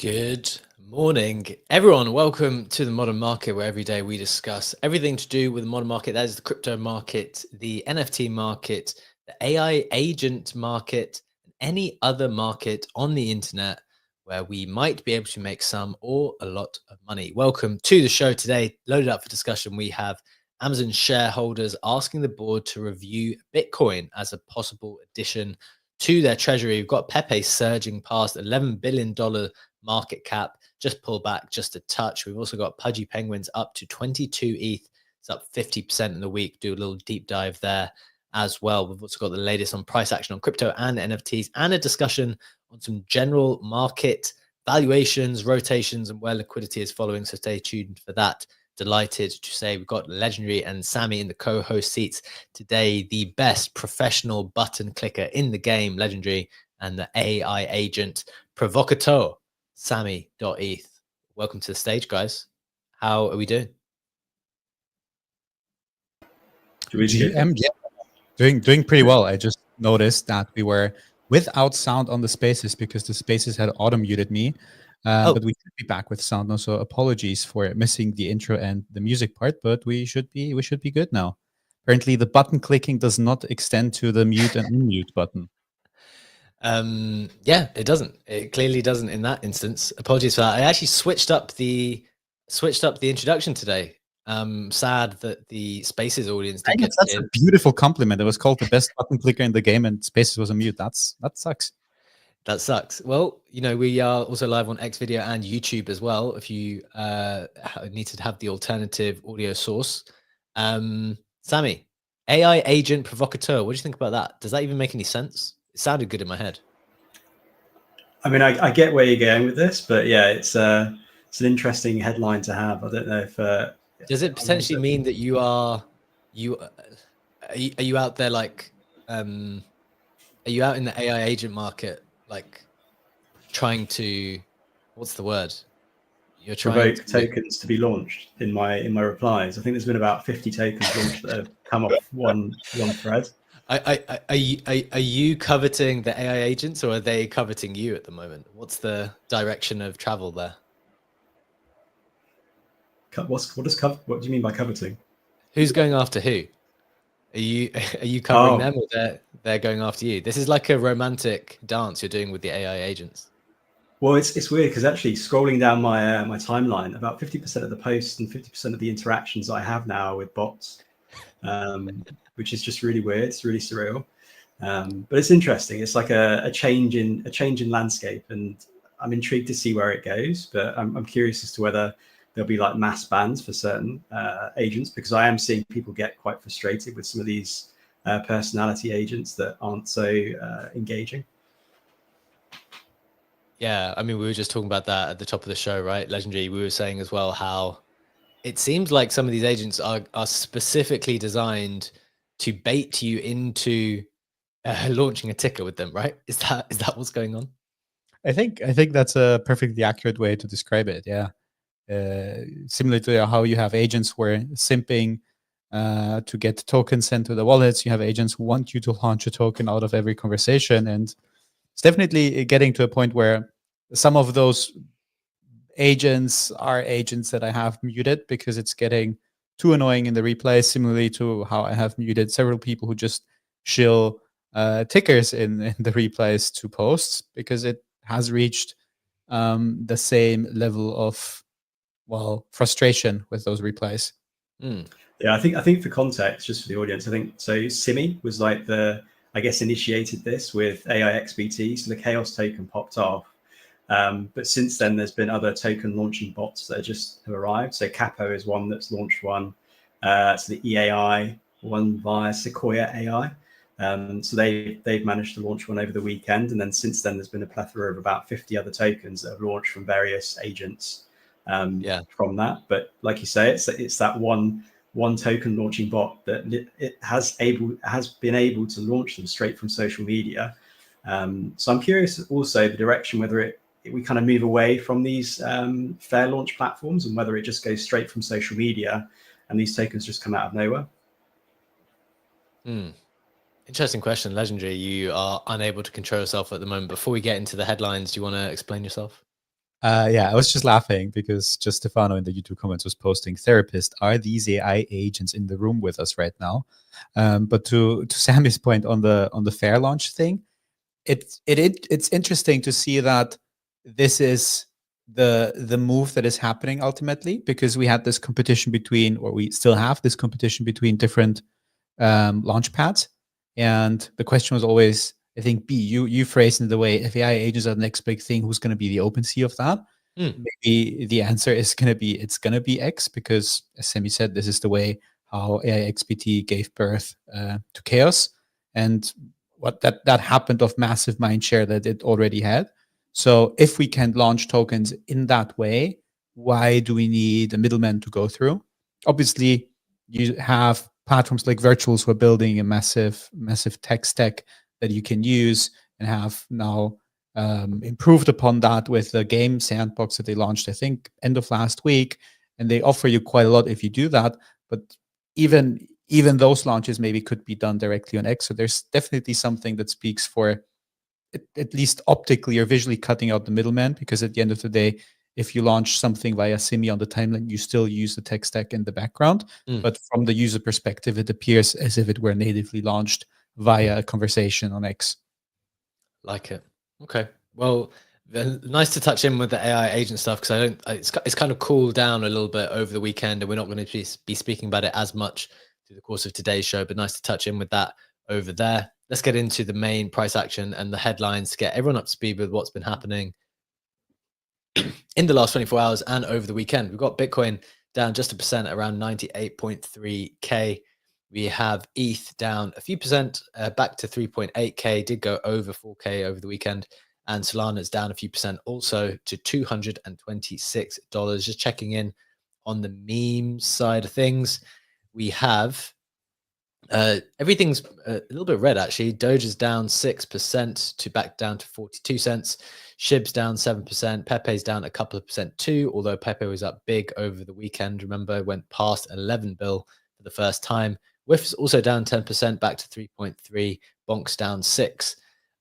Good morning, everyone. Welcome to the modern market, where every day we discuss everything to do with the modern market. That is the crypto market, the NFT market, the AI agent market, and any other market on the internet where we might be able to make some or a lot of money. Welcome to the show today. Loaded up for discussion, we have Amazon shareholders asking the board to review Bitcoin as a possible addition to their treasury. We've got PEPE surging past $11 billion market cap, just pull back just a touch. We've also got Pudgy Penguins up to 22 ETH. It's up 50% in the week. Do a little deep dive there as well. We've also got the latest on price action on crypto and NFTs, and a discussion on some general market valuations, rotations, and where liquidity is following. So stay tuned for that. Delighted to say we've got Legendary and Sammy in the co-host seats today. The best professional button clicker in the game, Legendary, and the AI agent provocateur, Sammy.eth. Welcome to the stage, guys. How are we doing? GM, yeah, doing pretty well. I just noticed that we were without sound on the spaces because the spaces had auto muted me. But we should be back with sound now. So apologies for missing the intro and the music part, but we should be good now. Apparently, the button clicking does not extend to the mute and unmute button. Yeah, it doesn't. It clearly doesn't in that instance. Apologies for that. I actually switched up the introduction today. Sad that the Spaces audience didn't get That's a beautiful compliment. It was called the best button clicker in the game, and Spaces was a mute. That sucks. That sucks. Well, you know, we are also live on X Video and YouTube as well. If you need to have the alternative audio source, Sammy, AI agent provocateur. What do you think about that? Does that even make any sense? It sounded good in my head. I mean, I get where you're going with this, but yeah, it's an interesting headline to have. I don't know if does it potentially mean that you are you out there like are you out in the AI agent market like trying to, what's the word? You're trying provoke tokens to be launched in my replies. I think there's been about 50 tokens launched that have come off one thread. Are you coveting the AI agents, or are they coveting you at the moment? What's the direction of travel there? What do you mean by coveting? Who's going after who? Are you covering them, or they're going after you? This is like a romantic dance you're doing with the AI agents. Well, it's weird because actually scrolling down my my timeline, about 50% of the posts and 50% of the interactions I have now are with bots, which is just really weird. It's really surreal, but it's interesting. It's like a change in landscape, and I'm intrigued to see where it goes. But I'm curious as to whether there'll be like mass bans for certain agents, because I am seeing people get quite frustrated with some of these personality agents that aren't so engaging. Yeah, I mean, we were just talking about that at the top of the show, right? Legendary, we were saying as well how it seems like some of these agents are specifically designed to bait you into launching a ticker with them, right? Is that what's going on? I think that's a perfectly accurate way to describe it. Yeah, similar to how you have agents who are simping to get tokens sent to the wallets. You have agents who want you to launch a token out of every conversation, and it's definitely getting to a point where some of those agents are agents that I have muted because it's getting too annoying in the replay, similarly to how I have muted several people who just shill tickers in the replays to posts, because it has reached the same level of, well, frustration with those replays. Yeah, I think for context, just for the audience, I think so. Simi was like I guess initiated this with AIXBT, so the Chaos token popped off. But since then, there's been other token launching bots that have arrived. So Capo is one that's launched one. So the EAI one via Sequoia AI. So they've managed to launch one over the weekend, and then since then, there's been a plethora of about 50 other tokens that have launched from various agents. From that, but like you say, it's that one token launching bot that it has been able to launch them straight from social media. So I'm curious also the direction, whether we kind of move away from these fair launch platforms, and whether it just goes straight from social media and these tokens just come out of nowhere. Interesting question. Legendary, you are unable to control yourself at the moment. Before we get into the headlines, do you want to explain yourself? Yeah, I was just laughing because just Stefano in the YouTube comments was posting, "Therapist, are these AI agents in the room with us right now?" But to Sammy's point on the fair launch thing, it's interesting to see that this is the move that is happening ultimately, because we had this competition between, or we still have this competition between different launch pads, and the question was always, I think, B, you phrased it the way, if AI agents are the next big thing, who's going to be the OpenSea of that? Maybe the answer is going to be, it's going to be X, because as Semi said, this is the way how AI XPT gave birth to chaos, and what that happened of massive mind share that it already had. So if we can launch tokens in that way, why do we need a middleman to go through? Obviously, you have platforms like Virtuals who are building a massive tech stack that you can use, and have now improved upon that with the game sandbox that they launched, I think, end of last week, and they offer you quite a lot if you do that. But even those launches maybe could be done directly on X. So there's definitely something that speaks for at least optically or visually cutting out the middleman, because at the end of the day, if you launch something via Simi on the timeline, you still use the tech stack in the background. But from the user perspective, it appears as if it were natively launched via a conversation on X. Like it. Okay. Well, nice to touch in with the AI agent stuff, because it's kind of cooled down a little bit over the weekend, and we're not going to be speaking about it as much through the course of today's show, but nice to touch in with that over there. Let's get into the main price action and the headlines to get everyone up to speed with what's been happening in the last 24 hours and over the weekend. We've got Bitcoin down just 1%, around 98.3K. We have ETH down a few percent, back to 3.8K, did go over 4K over the weekend. And Solana's down a few percent also to $226. Just checking in on the meme side of things. We have everything's a little bit red, actually. Doge is down 6% to back down to 42 cents. SHIB's down 7%. Pepe's down a couple of percent too, although Pepe was up big over the weekend. Remember, went past 11 bill for the first time. WIF's also down 10%, back to 3.3. Bonk's down 6.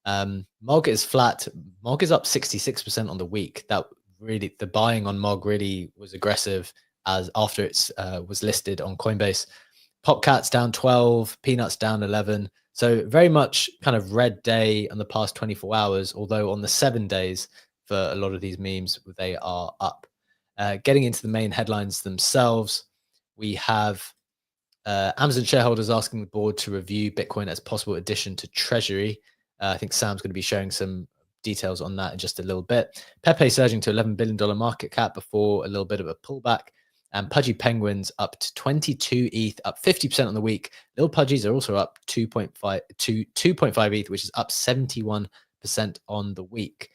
MOG is flat. MOG is up 66% on the week. That really, the buying on MOG really was aggressive as after it was listed on Coinbase. Popcat's down 12, Peanuts down 11. So very much kind of red day on the past 24 hours, although on the 7 days for a lot of these memes, they are up. Getting into the main headlines themselves, we have Amazon shareholders asking the board to review Bitcoin as possible addition to Treasury. I think Sam's going to be sharing some details on that in just a little bit. Pepe surging to $11 billion market cap before a little bit of a pullback. And Pudgy Penguins up to 22 ETH, up 50% on the week. Little Pudgies are also up 2.5 ETH, which is up 71% on the week.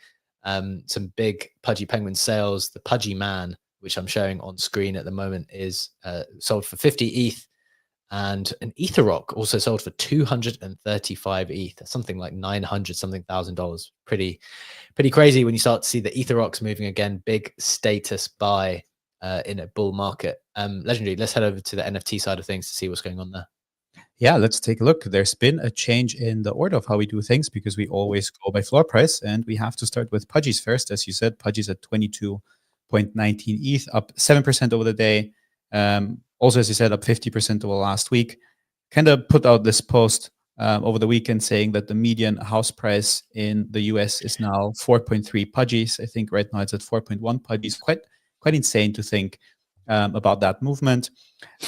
Some big Pudgy Penguin sales. The Pudgy Man, which I'm showing on screen at the moment, is sold for 50 ETH. And an Etherrock also sold for 235 ETH, something like $900 thousand. Pretty crazy when you start to see the Etherrocks moving again. Big status buy in a bull market. Legendary, let's head over to the NFT side of things to see what's going on there. Yeah, let's take a look. There's been a change in the order of how we do things, because we always go by floor price, and we have to start with Pudgies first. As you said, Pudgies at 22.19 ETH, up 7% over the day. Also, as you said, up 50% over last week. Kind of put out this post over the weekend saying that the median house price in the US is now 4.3 Pudgies. I think right now it's at 4.1 Pudgies. Quite insane to think about that movement.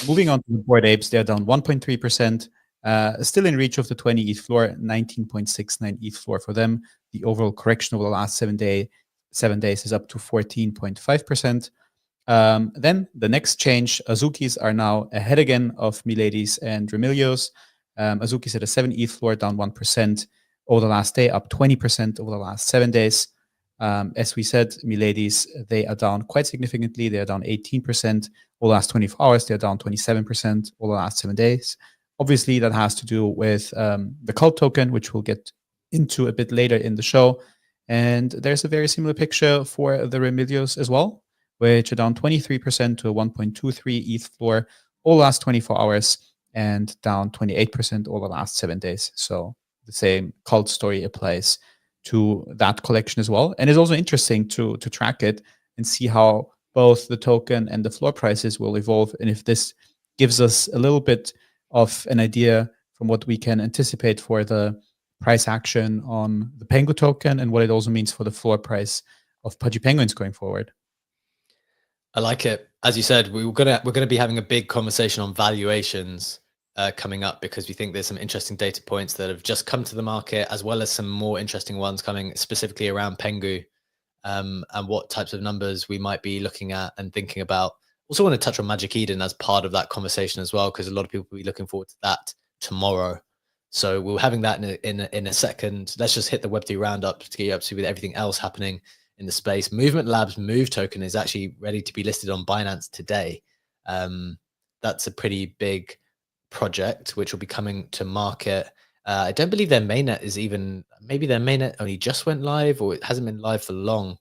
Moving on to the Bored Apes, they're down 1.3%. Still in reach of the 20 ETH floor, 19.69 ETH floor for them. The overall correction over the last 7 days is up to 14.5%. Then the next change, Azukis are now ahead again of Miladys and Remilios. Azuki's at a 7 ETH floor, down 1% over the last day, up 20% over the last 7 days. As we said, Miladys, they are down quite significantly. They are down 18% over the last 24 hours. They are down 27% over the last 7 days. Obviously, that has to do with the cult token, which we'll get into a bit later in the show. And there's a very similar picture for the Remilios as well, which are down 23% to a 1.23 ETH floor over the last 24 hours and down 28% over the last 7 days. So the same cult story applies to that collection as well. And it's also interesting to track it. and see how both the token and the floor prices will evolve, and if this gives us a little bit of an idea from what we can anticipate for the price action on the Pengu token and what it also means for the floor price of Pudgy Penguins going forward. I like it. As you said, we're gonna be having a big conversation on valuations coming up, because we think there's some interesting data points that have just come to the market, as well as some more interesting ones coming specifically around Pengu, and what types of numbers we might be looking at and thinking about. Also want to touch on Magic Eden as part of that conversation as well, because a lot of people will be looking forward to that tomorrow. So we're having that in a second. Let's just hit the Web3 roundup to get you up to with everything else happening in the space. Movement Labs Move token is actually ready to be listed on Binance today. That's a pretty big project which will be coming to market. I don't believe their mainnet is even, maybe their mainnet only just went live, or it hasn't been live for long.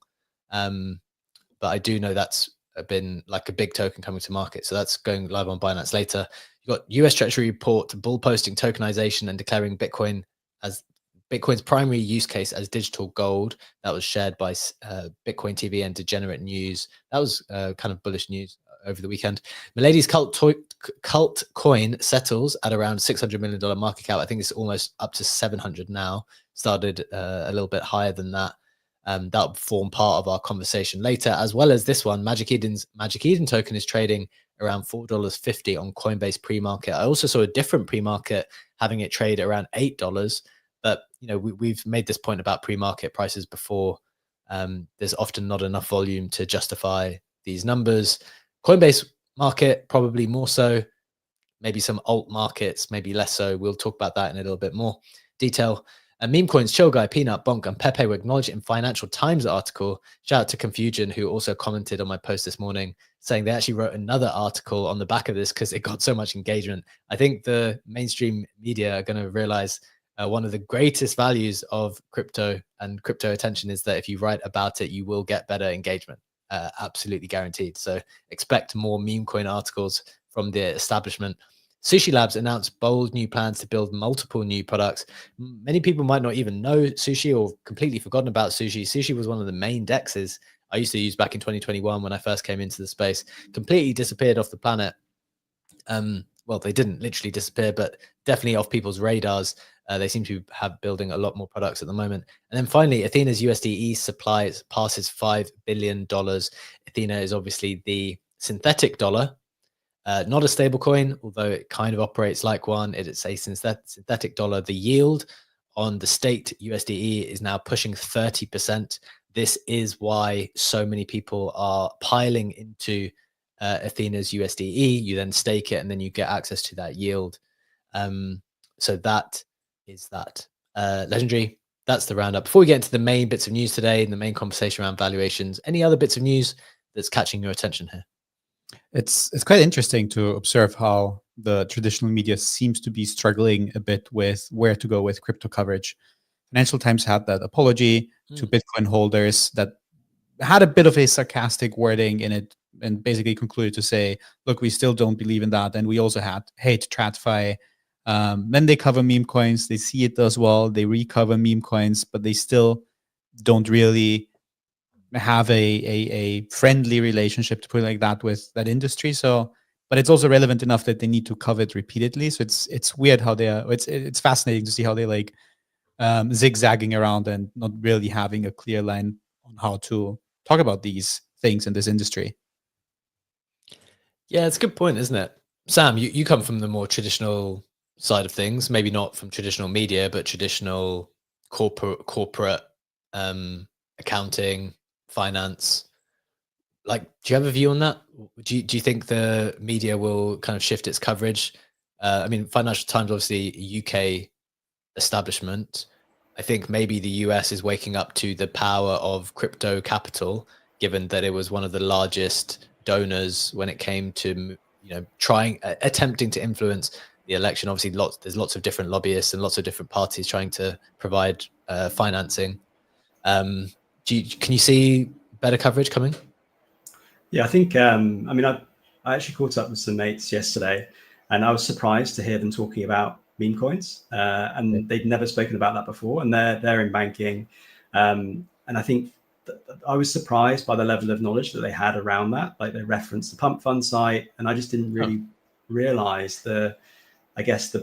But I do know that's been like a big token coming to market. So that's going live on Binance later. You've got US Treasury report bull posting tokenization and declaring Bitcoin as Bitcoin's primary use case as digital gold. That was shared by Bitcoin TV and Degenerate News. That was kind of bullish news over the weekend. Milady's cult coin settles at around $600 million market cap. I think it's almost up to 700 now. Started a little bit higher than that. That'll form part of our conversation later, as well as this one. Magic Eden token is trading around $4.50 on Coinbase pre-market. I also saw a different pre-market having it trade around $8. But you know, we've made this point about pre-market prices before. There's often not enough volume to justify these numbers. Coinbase market probably more so. Maybe some alt markets, maybe less so. We'll talk about that in a little bit more detail. Meme coins, Chill Guy, Peanut, Bonk, and Pepe were acknowledged in Financial Times article. Shout out to Confusion, who also commented on my post this morning, saying they actually wrote another article on the back of this because it got so much engagement. I think the mainstream media are going to realize one of the greatest values of crypto and crypto attention is that if you write about it, you will get better engagement. Absolutely guaranteed. So expect more meme coin articles from the establishment. Sushi Labs announced bold new plans to build multiple new products. Many people might not even know Sushi or completely forgotten about Sushi. Sushi was one of the main dexes I used to use back in 2021 when I first came into the space. Completely disappeared off the planet. Well, they didn't literally disappear, but definitely off people's radars. They seem to have building a lot more products at the moment. And then finally, Athena's USDE supply passes $5 billion. Athena is obviously the synthetic dollar. Not a stable coin, although it kind of operates like one. It's a synthetic dollar. The yield on the state USDE is now pushing 30%. This is why so many people are piling into Athena's USDE. You then stake it, and then you get access to that yield. So that is that. Legendary, that's the roundup. Before we get into the main bits of news today and the main conversation around valuations, any other bits of news that's catching your attention here? It's quite interesting to observe how the traditional media seems to be struggling a bit with where to go with crypto coverage. Financial Times had that apology to Bitcoin holders that had a bit of a sarcastic wording in it, and basically concluded to say, look, we still don't believe in that. And we also hate TradFi. Then they cover meme coins. They see it does well. They recover meme coins, but they still don't really have a friendly relationship, to put it like that, with that industry. So, but it's also relevant enough that they need to cover it repeatedly. So it's weird how they are. It's fascinating to see how they like zigzagging around and not really having a clear line on how to talk about these things in this industry. Yeah, it's a good point, isn't it? Sam, you come from the more traditional side of things, maybe not from traditional media, but traditional corporate accounting, finance. Like, do you have a view on that? Do you think the media will kind of shift its coverage? I mean, Financial Times, obviously a UK establishment. I think maybe the US is waking up to the power of crypto capital, given that it was one of the largest donors when it came to, you know, attempting to influence the election. Obviously, there's lots of different lobbyists and lots of different parties trying to provide financing. Can you see better coverage coming? Yeah, I think, I mean, I actually caught up with some mates yesterday, and I was surprised to hear them talking about meme coins. And they'd never spoken about that before, and they're in banking. And I think I was surprised by the level of knowledge that they had around that. Like they referenced the pump fund site, and I just didn't really realize the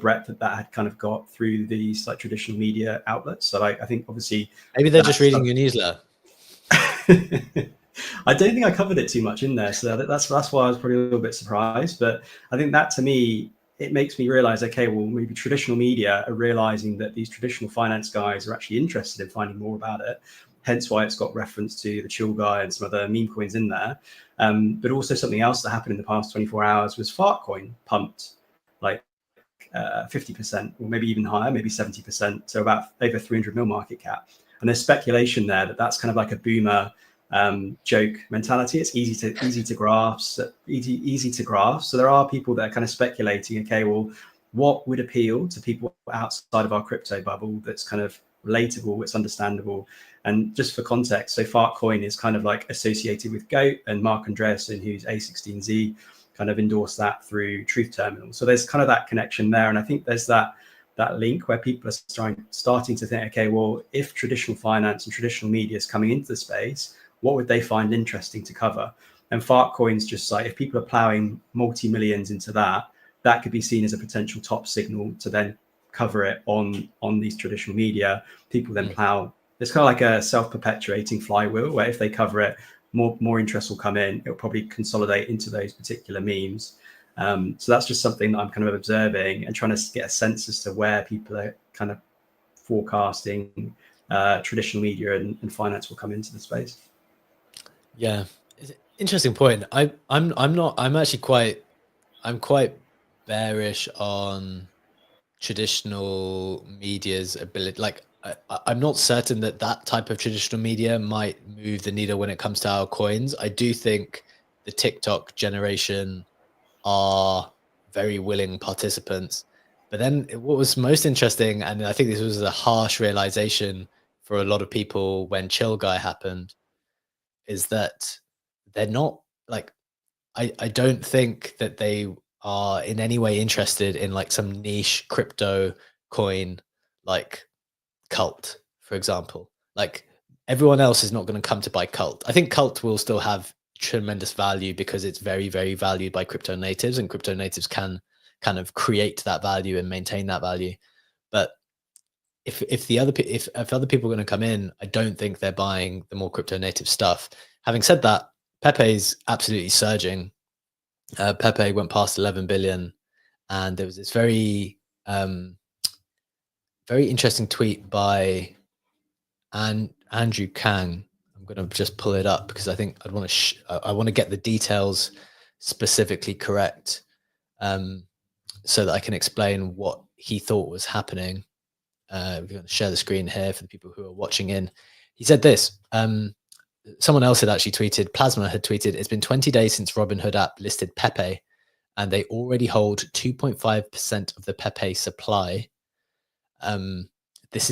breadth that had kind of got through these like traditional media outlets. So I think obviously maybe they're just reading your newsletter. I don't think I covered it too much in there, so that's why I was probably a little bit surprised. But I think that to me, it makes me realize, okay, well, maybe traditional media are realizing that these traditional finance guys are actually interested in finding more about it. Hence why it's got reference to the Chill Guy and some other meme coins in there. But also something else that happened in the past 24 hours was Fartcoin pumped like 50%, or maybe even higher, maybe 70%, so about over 300 mil market cap. And there's speculation there that that's kind of like a boomer joke mentality. It's easy to grasp, easy to grasp. So there are people that are kind of speculating, okay, well, what would appeal to people outside of our crypto bubble that's kind of relatable, it's understandable. And just for context, so Fartcoin is kind of like associated with GOAT, and Mark Andreessen, who's A16Z, kind of endorsed that through Truth Terminal. So there's kind of that connection there. And I think there's that link where people are starting to think, okay, well, if traditional finance and traditional media is coming into the space, what would they find interesting to cover? And Fartcoin's just like, if people are plowing multi-millions into that, that could be seen as a potential top signal to then cover it on these traditional media. People then plow. It's kind of like a self-perpetuating flywheel where if they cover it, more interest will come in. It'll probably consolidate into those particular memes. So that's just something that I'm kind of observing and trying to get a sense as to where people are kind of forecasting traditional media and finance will come into the space. Yeah, interesting point. I'm quite bearish on traditional media's ability. Like I'm not certain that type of traditional media might move the needle when it comes to our coins. I do think the TikTok generation are very willing participants. But then what was most interesting, and I think this was a harsh realization for a lot of people when Chill Guy happened, is that they're not like, I don't think that they are in any way interested in like some niche crypto coin like Cult, for example. Like everyone else is not going to come to buy Cult. I think Cult will still have tremendous value because it's very, very valued by crypto natives, and crypto natives can kind of create that value and maintain that value. But if other people are going to come in, I don't think they're buying the more crypto native stuff. Having said that, PEPE is absolutely surging. PEPE went past 11 billion, and there was this very very interesting tweet by Andrew Kang. I'm going to just pull it up because I think I want to get the details specifically correct, so that I can explain what he thought was happening. We're going to share the screen here for the people who are watching in. He said this. Someone else had actually tweeted, Plasma had tweeted, it's been 20 days since Robinhood app listed PEPE, and they already hold 2.5% of the PEPE supply. This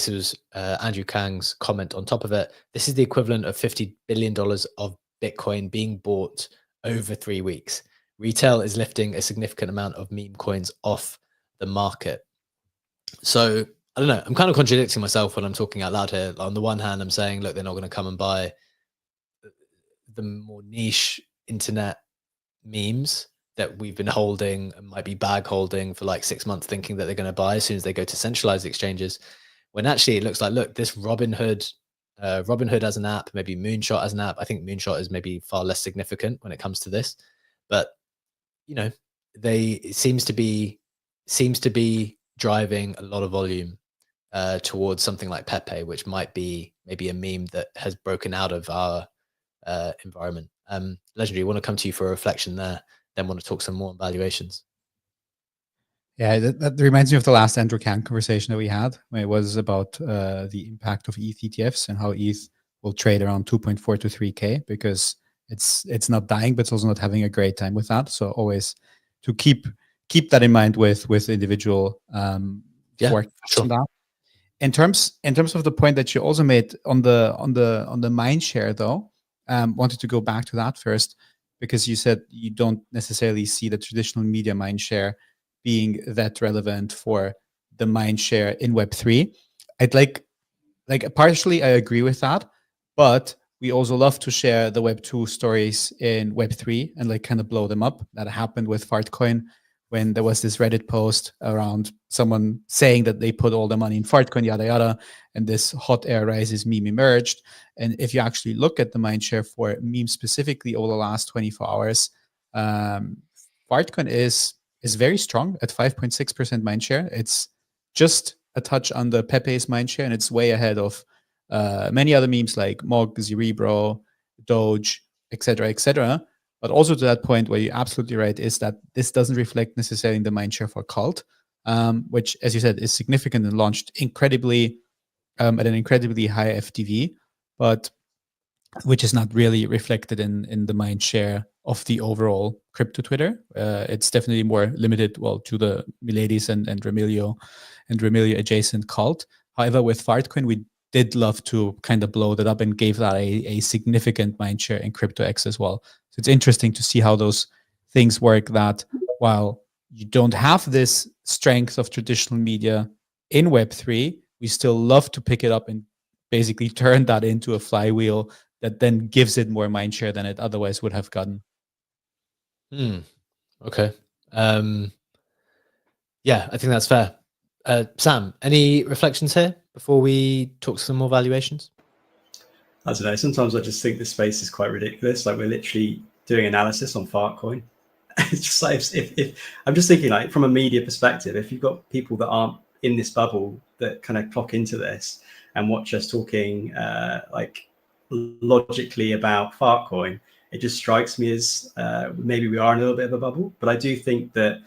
was Andrew Kang's comment on top of it. This is the equivalent of $50 billion of Bitcoin being bought over 3 weeks. Retail is lifting a significant amount of meme coins off the market. So I don't know. I'm kind of contradicting myself when I'm talking out loud here. On the one hand, I'm saying, look, they're not going to come and buy the more niche internet memes that we've been holding and might be bag holding for like 6 months, thinking that they're going to buy as soon as they go to centralized exchanges. When actually it looks like, look, this Robinhood as an app, maybe Moonshot as an app. I think Moonshot is maybe far less significant when it comes to this, but you know, it seems to be driving a lot of volume towards something like PEPE, which might be maybe a meme that has broken out of our environment. Legendary, want to come to you for a reflection there, then want to talk some more on valuations. Yeah, that reminds me of the last Andrew Kang conversation that we had, when it was about the impact of ETH ETFs and how ETH will trade around 2.4 to 3K because it's not dying, but it's also not having a great time with that. So always to keep that in mind with individual forecasts on that. In terms of the point that you also made on the mind share, though, wanted to go back to that first, because you said you don't necessarily see the traditional media mind share being that relevant for the mind share in Web3. I'd like partially I agree with that, But we also love to share the Web2 stories in Web3 and like kind of blow them up. That happened with Fartcoin when there was this Reddit post around someone saying that they put all the money in Fartcoin, yada yada, and this hot air rises meme emerged. And if you actually look at the mindshare for memes specifically over the last 24 hours, Fartcoin is very strong at 5.6% mindshare. It's just a touch under Pepe's mindshare, and it's way ahead of many other memes like Mog, Zerebro, Doge, etc. But also to that point where you're absolutely right is that this doesn't reflect necessarily the mindshare for Cult, which, as you said, is significant and launched incredibly at an incredibly high FTV, but which is not really reflected in the mind share of the overall crypto Twitter. It's definitely more limited, well, to the Miladys and Remilio adjacent cult. However, with Fartcoin, we did love to kind of blow that up and gave that a significant mind share in CryptoX as well. So it's interesting to see how those things work, that while you don't have this strength of traditional media in Web3, we still love to pick it up and basically turn that into a flywheel that then gives it more mind share than it otherwise would have gotten. Okay. Yeah, I think that's fair. Sam, any reflections here before we talk some more valuations? I don't know. Sometimes I just think this space is quite ridiculous. Like, we're literally doing analysis on Fartcoin. It's just like, if I'm just thinking, like, from a media perspective, if you've got people that aren't in this bubble that kind of clock into this and watch us talking like logically about Fartcoin, it just strikes me as maybe we are in a little bit of a bubble. But I do think that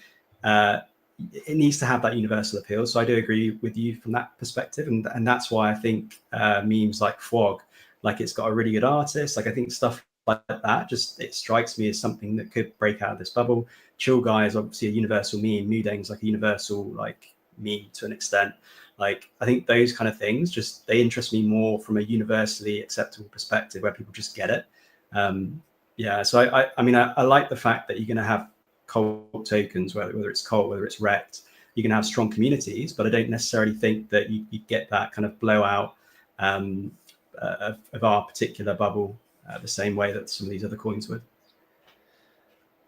it needs to have that universal appeal. So I do agree with you from that perspective, and that's why I think memes like Fwog, like, it's got a really good artist. Like, I think stuff like that, just, it strikes me as something that could break out of this bubble. Chill Guy is obviously a universal meme. Mudeng's like a universal like meme to an extent. Like, I think those kind of things, just, they interest me more from a universally acceptable perspective where people just get it. Yeah, so I mean, I like the fact that you're going to have cult tokens, whether it's cult, whether it's wrecked, you can have strong communities, but I don't necessarily think that you get that kind of blowout of our particular bubble the same way that some of these other coins would.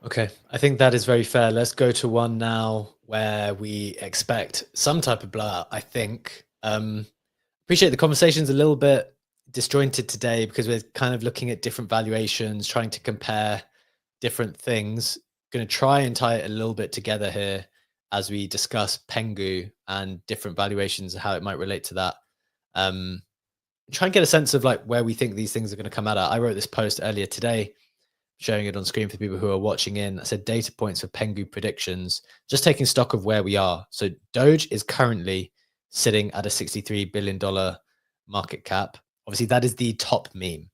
Okay, I think that is very fair. Let's go to one now where we expect some type of blowout, I think. Appreciate the conversation's a little bit disjointed today because we're kind of looking at different valuations, trying to compare different things. Going to try and tie it a little bit together here as we discuss Pengu and different valuations and how it might relate to that. Try and get a sense of like where we think these things are going to come out at. I wrote this post earlier today, showing it on screen for people who are watching in. I said data points for Pengu predictions, just taking stock of where we are. So Doge is currently sitting at a $63 billion market cap. Obviously, that is the top meme.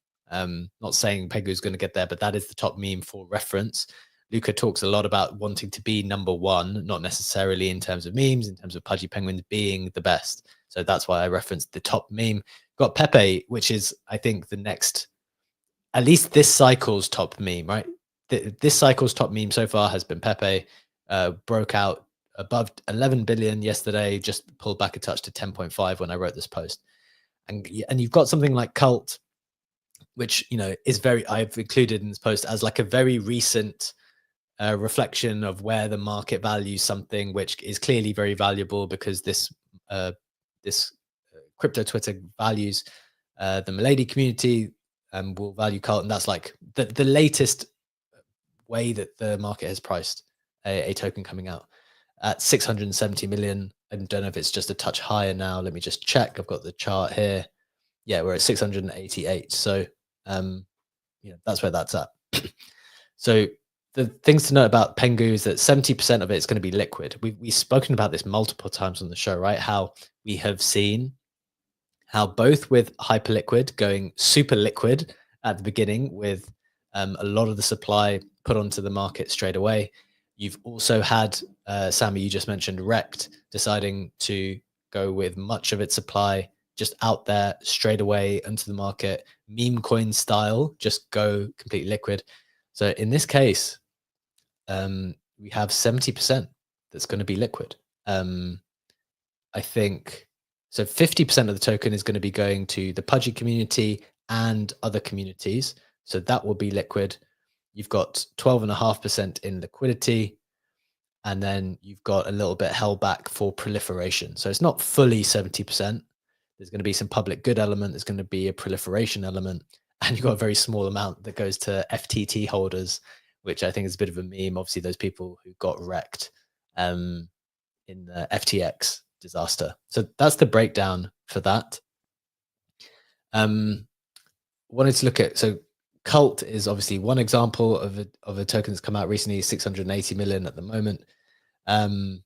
Not saying Pengu is going to get there, but that is the top meme for reference. Luca talks a lot about wanting to be number one, not necessarily in terms of memes, in terms of Pudgy Penguins being the best. So that's why I referenced the top meme. Got PEPE, which is, I think, the next, at least this cycle's top meme, right? This cycle's top meme so far has been PEPE. Broke out above 11 billion yesterday, just pulled back a touch to 10.5 when I wrote this post. And you've got something like Cult, which, you know, is very, I've included in this post as like a very recent reflection of where the market values something, which is clearly very valuable because this crypto Twitter values the Milady community and will value Cult, and that's like the latest way that the market has priced a token coming out at 670 million. I don't know if it's just a touch higher now. Let me just check. I've got the chart here. Yeah, we're at 688. So that's where that's at. So the things to note about Pengu is that 70% of it is going to be liquid. We've spoken about this multiple times on the show, right? How we have seen how both with Hyperliquid going super liquid at the beginning with a lot of the supply put onto the market straight away. You've also had, Sammy, you just mentioned Rekt deciding to go with much of its supply just out there straight away into the market, meme coin style, just go completely liquid. So in this case, we have 70% that's going to be liquid. I think so 50% of the token is going to be going to the Pudgy community and other communities. So that will be liquid. You've got 12.5% in liquidity, and then you've got a little bit held back for proliferation. So it's not fully 70%. There's going to be some public good element. There's going to be a proliferation element, and you've got a very small amount that goes to FTT holders, which I think is a bit of a meme. Obviously, those people who got wrecked in the FTX disaster. So that's the breakdown for that. Wanted to look at, so Cult is obviously one example of a token that's come out recently, 680 million at the moment. And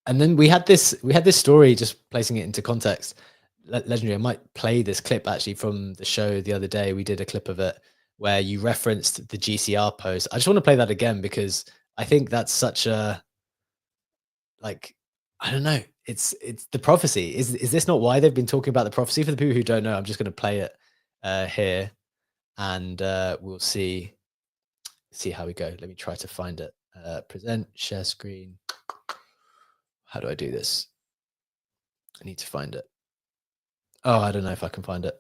then we had this story, just placing it into context. Legendary, I might play this clip actually from the show the other day. We did a clip of it where you referenced the GCR post. I just want to play that again because I think that's such a, like, I don't know. It's the prophecy. Is this not why they've been talking about the prophecy? For the people who don't know, I'm just going to play it here, and we'll see how we go. Let me try to find it. Present, share screen. How do I do this? I need to find it. Oh, I don't know if I can find it.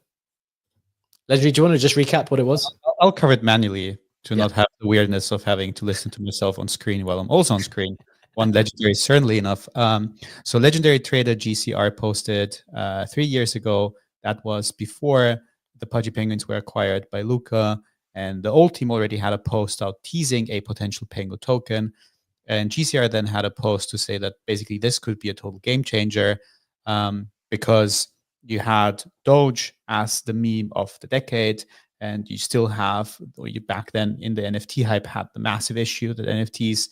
Legendary, do you want to just recap what it was? I'll cover it manually to not have the weirdness of having to listen to myself on screen while I'm also on screen. One Legendary, certainly enough. So Legendary Trader GCR posted 3 years ago. That was before the Pudgy Penguins were acquired by Luca, and the old team already had a post out teasing a potential Pengu token. And GCR then had a post to say that basically this could be a total game changer, because you had Doge as the meme of the decade, and you still have, or you back then in the NFT hype had the massive issue that NFTs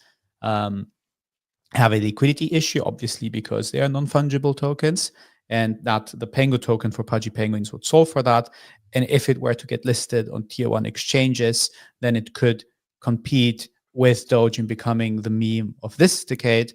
have a liquidity issue, obviously, because they are non-fungible tokens, and that the Pengu token for Pudgy Penguins would solve for that. And if it were to get listed on tier 1 exchanges, then it could compete with Doge in becoming the meme of this decade.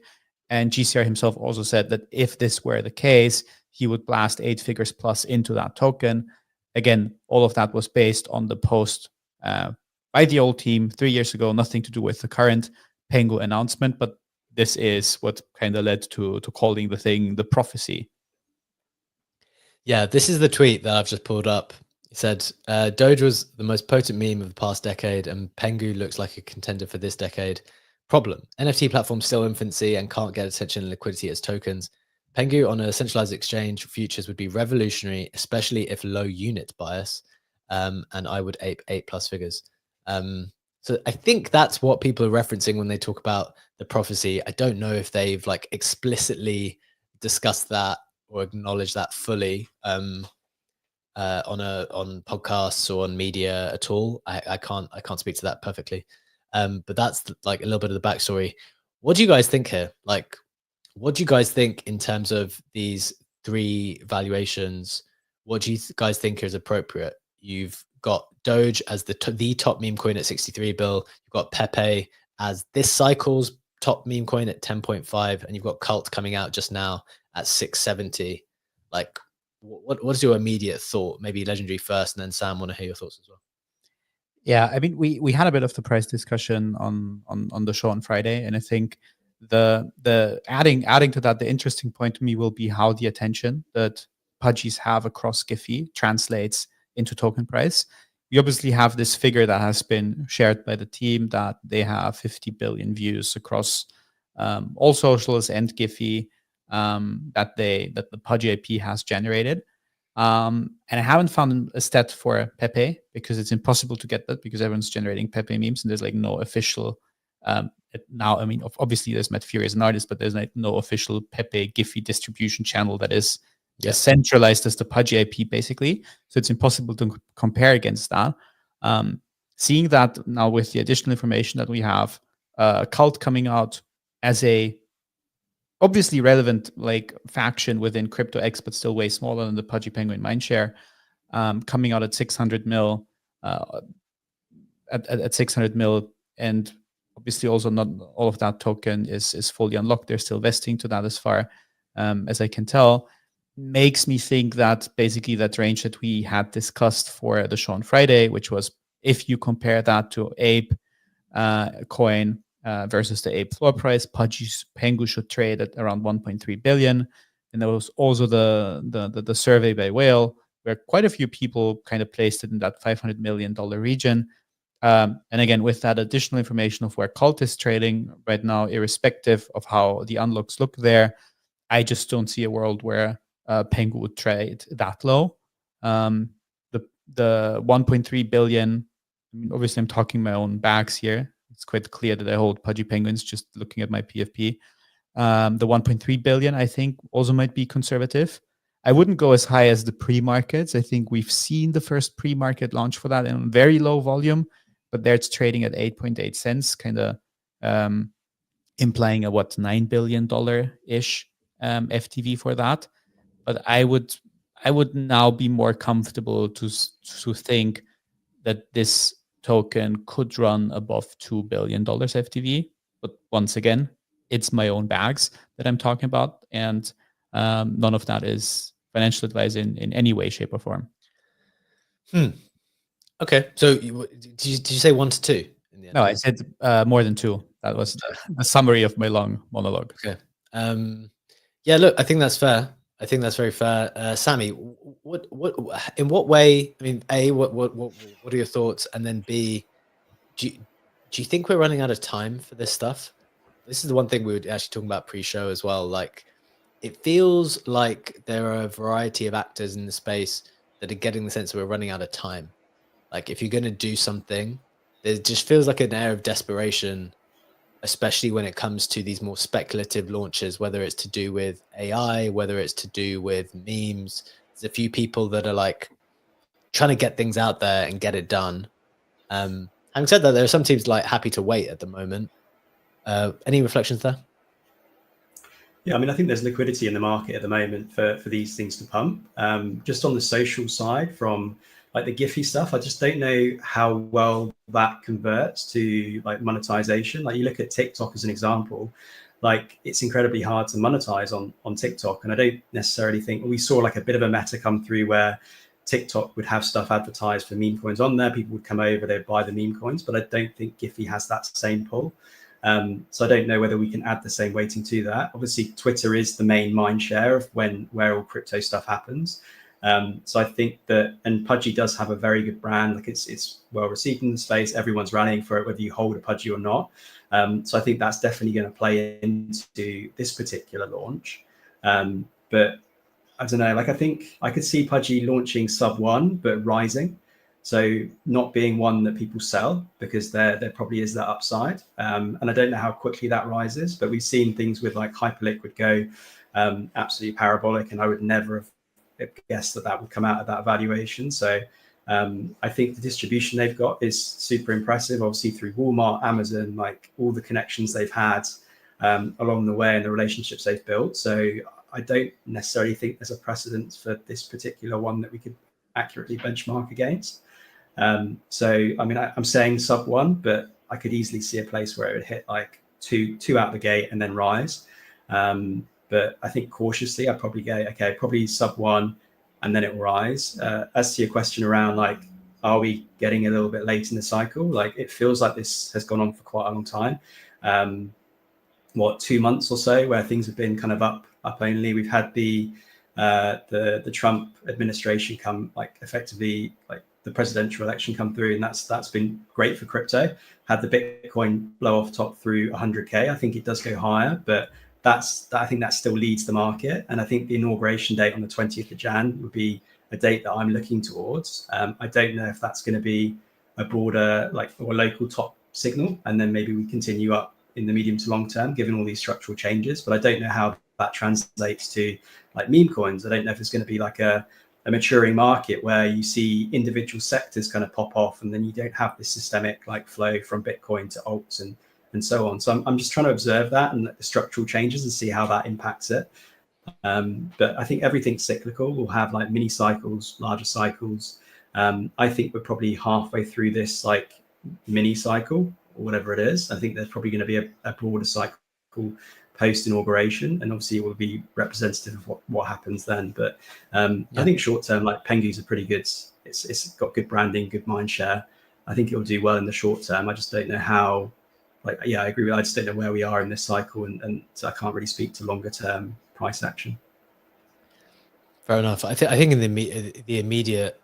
And GCR himself also said that if this were the case, he would blast 8 figures plus into that token. Again, all of that was based on the post by the old team 3 years ago, nothing to do with the current Pengu announcement, but this is what kind of led to calling the thing the prophecy. Yeah, this is the tweet that I've just pulled up. It said, Doge was the most potent meme of the past decade, and Pengu looks like a contender for this decade. Problem: NFT platforms still infancy and can't get attention and liquidity as tokens. Pengu on a centralized exchange futures would be revolutionary, especially if low unit bias. And I would ape 8+ figures. So I think that's what people are referencing when they talk about the prophecy. I don't know if they've like explicitly discussed that or acknowledged that fully on podcasts or on media at all. I can't speak to that perfectly. But that's like a little bit of the backstory. What do you guys think here? Like, what do you guys think in terms of these 3 valuations? What do you guys think is appropriate? You've got Doge as the top meme coin at 63 bill. You've got Pepe as this cycle's top meme coin at 10.5, and you've got Cult coming out just now at 670. Like, what's your immediate thought? Maybe Legendary first, and then Sam, want to hear your thoughts as well. Yeah, I mean, we had a bit of the price discussion on the show on Friday, and I think the adding to that, the interesting point to me will be how the attention that Pudgies have across Giphy translates into token price. We obviously have this figure that has been shared by the team that they have 50 billion views across all socials and Giphy that the Pudgy IP has generated. And I haven't found a stat for Pepe because it's impossible to get that because everyone's generating Pepe memes and there's like no official now. I mean, obviously there's Matt Fury as an artist, but there's like no official Pepe Giphy distribution channel that is as centralized as the Pudgy IP basically. So it's impossible to compare against that. Seeing that now with the additional information that we have, Cult coming out as a obviously relevant like faction within Crypto X, but still way smaller than the Pudgy Penguin mindshare, coming out at 600 mil, at 600 mil, and obviously also not all of that token is fully unlocked. They're still vesting to that as far as I can tell. Makes me think that basically that range that we had discussed for the show on Friday, which was if you compare that to Ape coin versus the Ape floor price, Pudgy's Pengu should trade at around 1.3 billion. And there was also the survey by Whale where quite a few people kind of placed it in that $500 million region. And again, with that additional information of where Cult is trading right now, irrespective of how the unlocks look there, I just don't see a world where Pengu would trade that low. The 1.3 billion, I mean, obviously I'm talking my own bags here. It's quite clear that I hold pudgy penguins just looking at my PFP. The 1.3 billion, I think, also might be conservative. I wouldn't go as high as the pre-markets. I think we've seen the first pre-market launch for that in very low volume, but there it's trading at 8.8 cents, kind of implying a $9 billion ish FTV for that. But I would now be more comfortable to think that this token could run above $2 billion FTV. But once again, it's my own bags that I'm talking about, and none of that is financial advice in any way, shape, or form. Okay, so did you say 1 to 2 in the end? No, I said more than 2. That was the summary of my long monologue. Okay. Yeah, look, I think that's fair. I think that's very fair. Sammy, what in what way? I mean, A, what are your thoughts? And then B, do you think we're running out of time for this stuff? This is the one thing we were actually talking about pre-show as well. Like, it feels like there are a variety of actors in the space that are getting the sense that we're running out of time. Like, if you're going to do something, there just feels like an air of desperation, especially when it comes to these more speculative launches, whether it's to do with AI, whether it's to do with memes. There's a few people that are like trying to get things out there and get it done. Having said that, there are some teams like happy to wait at the moment. Any reflections there? Yeah, I mean, I think there's liquidity in the market at the moment for these things to pump. Just on the social side, from like the Giphy stuff, I just don't know how well that converts to like monetization. Like, you look at TikTok as an example, like it's incredibly hard to monetize on TikTok. And I don't necessarily think, we saw like a bit of a meta come through where TikTok would have stuff advertised for meme coins on there. People would come over, they'd buy the meme coins, but I don't think Giphy has that same pull. So I don't know whether we can add the same weighting to that. Obviously, Twitter is the main mind share of where all crypto stuff happens. So I think that, and Pudgy does have a very good brand. Like, it's well received in the space. Everyone's rallying for it, whether you hold a Pudgy or not. So I think that's definitely going to play into this particular launch. But I don't know, like, I think I could see Pudgy launching sub 1, but rising. So not being one that people sell, because there probably is that upside. And I don't know how quickly that rises, but we've seen things with like Hyperliquid go absolutely parabolic, and I would never have guessed that would come out at that valuation. So I think the distribution they've got is super impressive, obviously through Walmart, Amazon, like all the connections they've had along the way and the relationships they've built. So I don't necessarily think there's a precedent for this particular one that we could accurately benchmark against. So I mean, I'm saying sub 1, but I could easily see a place where it would hit like two out the gate and then rise. But I think cautiously, I'd probably go, okay, probably sub 1 and then it will rise. As to your question around like, are we getting a little bit late in the cycle? Like, it feels like this has gone on for quite a long time. 2 months or so, where things have been kind of up only. We've had the Trump administration come, like, effectively, like the presidential election come through, and that's been great for crypto. Had the Bitcoin blow off top through 100K. I think it does go higher, but I think that still leads the market. And I think the inauguration date on the 20th of Jan would be a date that I'm looking towards. I don't know if that's going to be a broader, like, or local top signal, and then maybe we continue up in the medium to long term, given all these structural changes. But I don't know how that translates to like meme coins. I don't know if it's going to be like a maturing market where you see individual sectors kind of pop off, and then you don't have this systemic like flow from Bitcoin to alts and so on. So I'm just trying to observe that and the structural changes and see how that impacts it. But I think everything's cyclical. We'll have like mini cycles, larger cycles. I think we're probably halfway through this like mini cycle or whatever it is. I think there's probably going to be a broader cycle post inauguration, and obviously it will be representative of what happens then. But I think short term, like, Pengu's are pretty good. It's got good branding, good mind share. I think it will do well in the short term. I just don't know how. Like, yeah, I agree with. I just don't know where we are in this cycle, and so I can't really speak to longer term price action. Fair enough. I think in the immediate,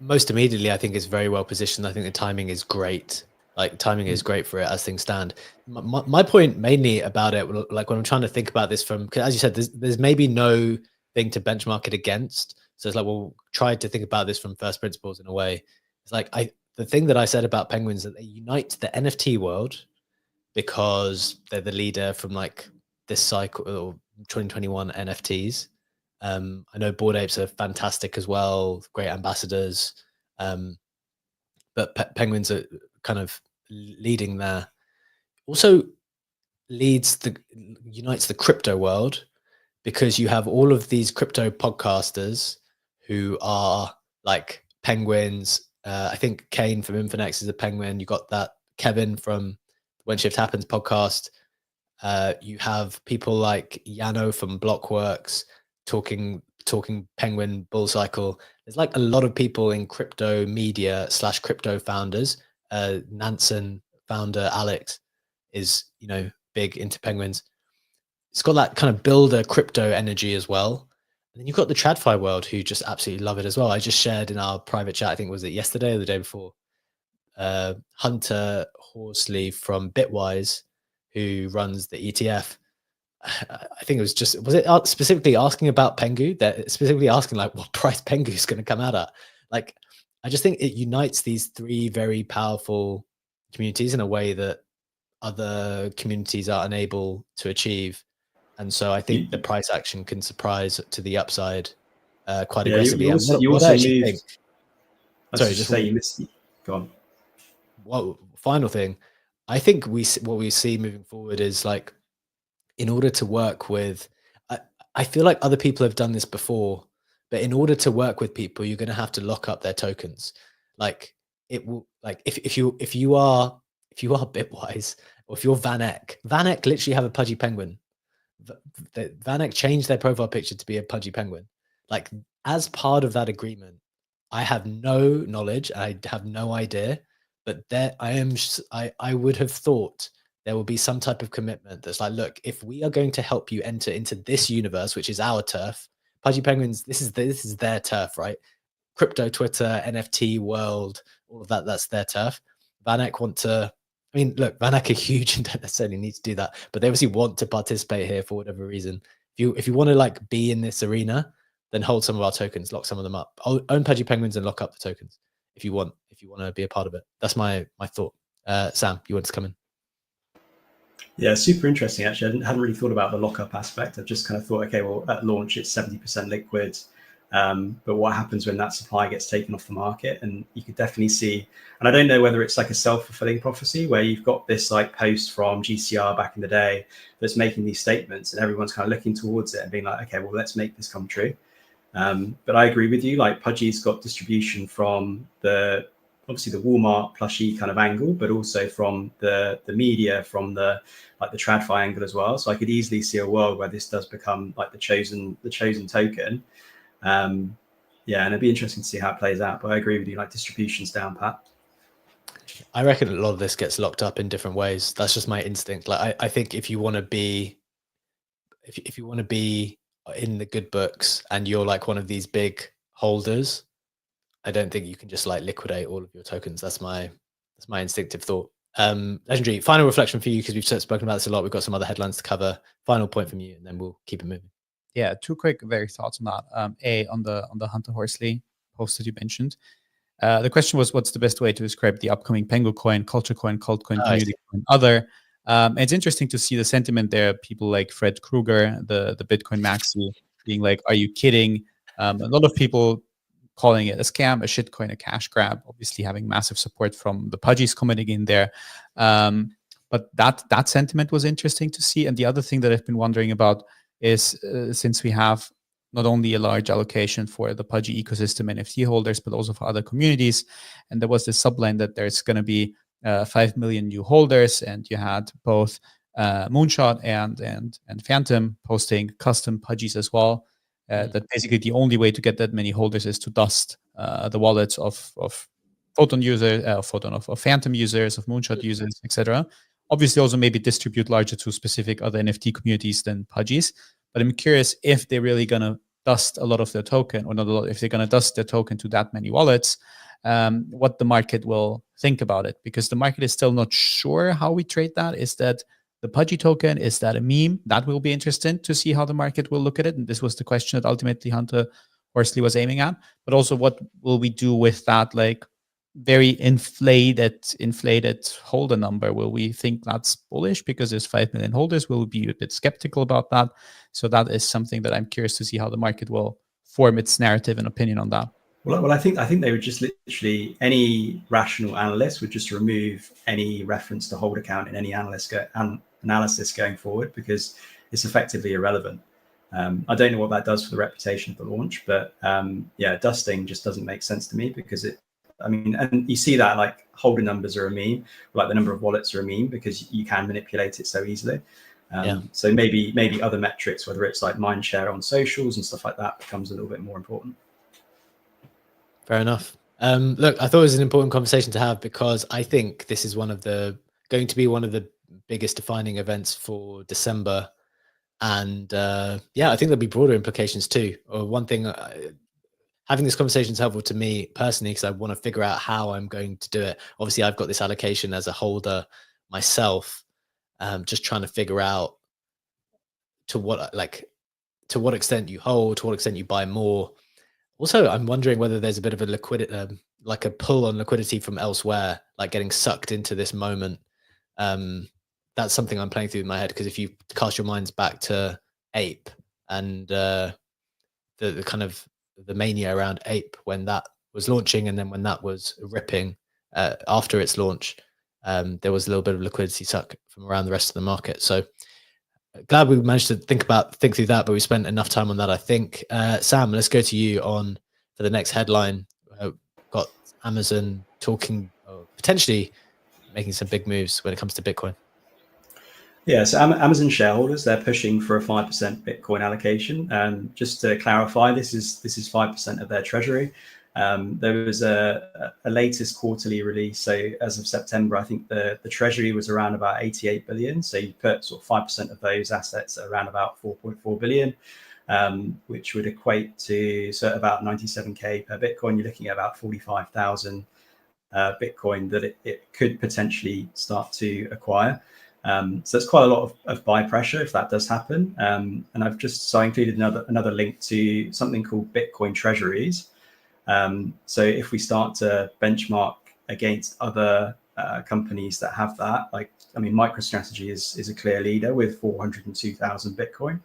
most immediately, I think it's very well positioned. I think the timing is great. Like timing is great for it as things stand. My point mainly about it, like when I'm trying to think about this from, 'cause as you said, there's maybe no thing to benchmark it against. So it's like, we'll try to think about this from first principles in a way. It's like the thing that I said about Penguins, that they unite the NFT world because they're the leader from like this cycle or 2021 NFTs. I know Bored Apes are fantastic as well, great ambassadors. But Penguins are kind of leading there. Also unites the crypto world, because you have all of these crypto podcasters who are like penguins. I think Kane from Infinex is a penguin. You got that Kevin from When Shift Happens podcast. You have people like Yano from Blockworks talking penguin bull cycle. There's like a lot of people in crypto media / crypto founders. Nansen founder Alex is, big into penguins. It's got that kind of builder crypto energy as well. And then you've got the TradFi world who just absolutely love it as well. I just shared in our private chat, I think was it yesterday or the day before, Hunter Horsley from Bitwise, who runs the ETF. I think it was it specifically asking about Pengu? That specifically asking like what price Pengu is going to come out at. Like, I just think it unites these three very powerful communities in a way that other communities are unable to achieve. And so I think the price action can surprise to the upside quite Yeah, aggressively. you And also what I actually think, moved. I was just say you missed. Go on. well, final thing, I think what we see moving forward is like, in order to work with, I feel like other people have done this before, but in order to work with people, you're going to have to lock up their tokens. Like it will, like if you are Bitwise, or if you're Vanek literally have a pudgy penguin. Vanek changed their profile picture to be a pudgy penguin. Like, as part of that agreement, I have no knowledge, I have no idea, but I would have thought there will be some type of commitment that's like, look, if we are going to help you enter into this universe, which is our turf, pudgy penguins, this is their turf, right? Crypto, Twitter, NFT world, all of that, that's their turf. Vanek want to, I mean, look, Vanek are huge and don't necessarily need to do that, but they obviously want to participate here for whatever reason. If you want to like be in this arena, then hold some of our tokens, lock some of them up. Own Pudgy Penguins and lock up the tokens if you want to be a part of it. That's my thought. Sam, you want to come in? Yeah, super interesting. Actually, I hadn't really thought about the lockup aspect. I just kind of thought, okay, well, at launch it's 70% liquid, but what happens when that supply gets taken off the market? And you could definitely see, and I don't know whether it's like a self-fulfilling prophecy where you've got this like post from GCR back in the day that's making these statements, and everyone's kind of looking towards it and being like, okay, well, let's make this come true. But I agree with you. Like Pudgy's got distribution from obviously the Walmart plushie kind of angle, but also from the media, from the TradFi angle as well. So I could easily see a world where this does become like the chosen token. Yeah, and it'd be interesting to see how it plays out. But I agree with you, like distribution's down pat. I reckon a lot of this gets locked up in different ways. That's just my instinct. Like I think if you want to be, if you want to be in the good books and you're like one of these big holders, I don't think you can just like liquidate all of your tokens. That's my instinctive thought. Legendary, final reflection for you, because we've spoken about this a lot. We've got some other headlines to cover. Final point from you, and then we'll keep it moving. Yeah, two quick very thoughts on that. On the Hunter Horsley post that you mentioned. The question was, what's the best way to describe the upcoming Pengu coin, culture coin, cult coin, community coin, other? It's interesting to see the sentiment there. People like Fred Krueger, the Bitcoin Maxi, being like, "Are you kidding?" A lot of people calling it a scam, a shitcoin, a cash grab. Obviously, having massive support from the Pudgies commenting in there. But that sentiment was interesting to see. And the other thing that I've been wondering about is since we have not only a large allocation for the Pudgy ecosystem NFT holders, but also for other communities. And there was this subline that there's going to be 5 million new holders, and you had both Moonshot and Phantom posting custom Pudgies as well. That basically the only way to get that many holders is to dust the wallets of Photon users, of Phantom users, of Moonshot users, etc. Obviously, also maybe distribute larger to specific other NFT communities than Pudgies. But I'm curious if they're really going to dust a lot of their token, or not a lot, if they're going to dust their token to that many wallets, what the market will think about it, because the market is still not sure how we trade that. Is that the Pudgy token? Is that a meme? That will be interesting to see how the market will look at it. And this was the question that ultimately Hunter Horsley was aiming at. But also, what will we do with that, like, very inflated holder number? Will we think that's bullish because there's 5 million holders? Will we be a bit skeptical about that? So that is something that I'm curious to see how the market will form its narrative and opinion on that. Well, I think they would just literally, any rational analyst would just remove any reference to hold account in any analysis going forward, because it's effectively irrelevant. I don't know what that does for the reputation of the launch, but yeah, dusting just doesn't make sense to me, because and you see that, like, holder numbers are a meme, like the number of wallets are a meme, because you can manipulate it so easily. So maybe other metrics, whether it's like mind share on socials and stuff like that, becomes a little bit more important. Fair enough. Look, I thought it was an important conversation to have, because I think this is going to be one of the biggest defining events for December. And yeah, I think there'll be broader implications too. One thing, having this conversation is helpful to me personally, because I want to figure out how I'm going to do it. Obviously, I've got this allocation as a holder myself, just trying to figure out to what extent you hold, to what extent you buy more. Also, I'm wondering whether there's a bit of a liquidity, like a pull on liquidity from elsewhere, like getting sucked into this moment. That's something I'm playing through in my head, because if you cast your minds back to Ape and the kind of the mania around Ape when that was launching, and then when that was ripping after its launch, there was a little bit of liquidity suck from around the rest of the market. So glad we managed to think through that, but we spent enough time on that, I think. Sam, let's go to you for the next headline. Got Amazon talking, potentially making some big moves when it comes to Bitcoin. Yeah, so Amazon shareholders, they're pushing for a 5% Bitcoin allocation. Just to clarify, this is 5% of their treasury. There was a latest quarterly release. So as of September, I think the treasury was around about 88 billion. So you put sort of 5% of those assets at around about 4.4 billion, which would equate to about 97K per Bitcoin. You're looking at about 45,000 Bitcoin that it could potentially start to acquire. So there's quite a lot of buy pressure if that does happen. And I've included another link to something called Bitcoin treasuries. So if we start to benchmark against other companies that have that, MicroStrategy is a clear leader with 402,000 Bitcoin.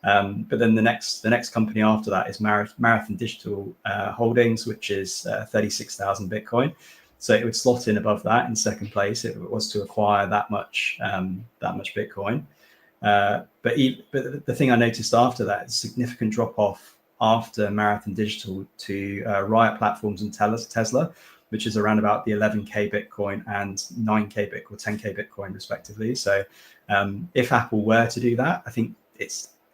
But then the next company after that is Marathon Digital Holdings, which is 36,000 Bitcoin. So it would slot in above that in second place if it was to acquire that much Bitcoin. But the thing I noticed after that is significant drop off after Marathon Digital to Riot Platforms and Tesla, which is around about the 11K Bitcoin and 9K Bitcoin, 10K Bitcoin respectively. So if Apple were to do that, I think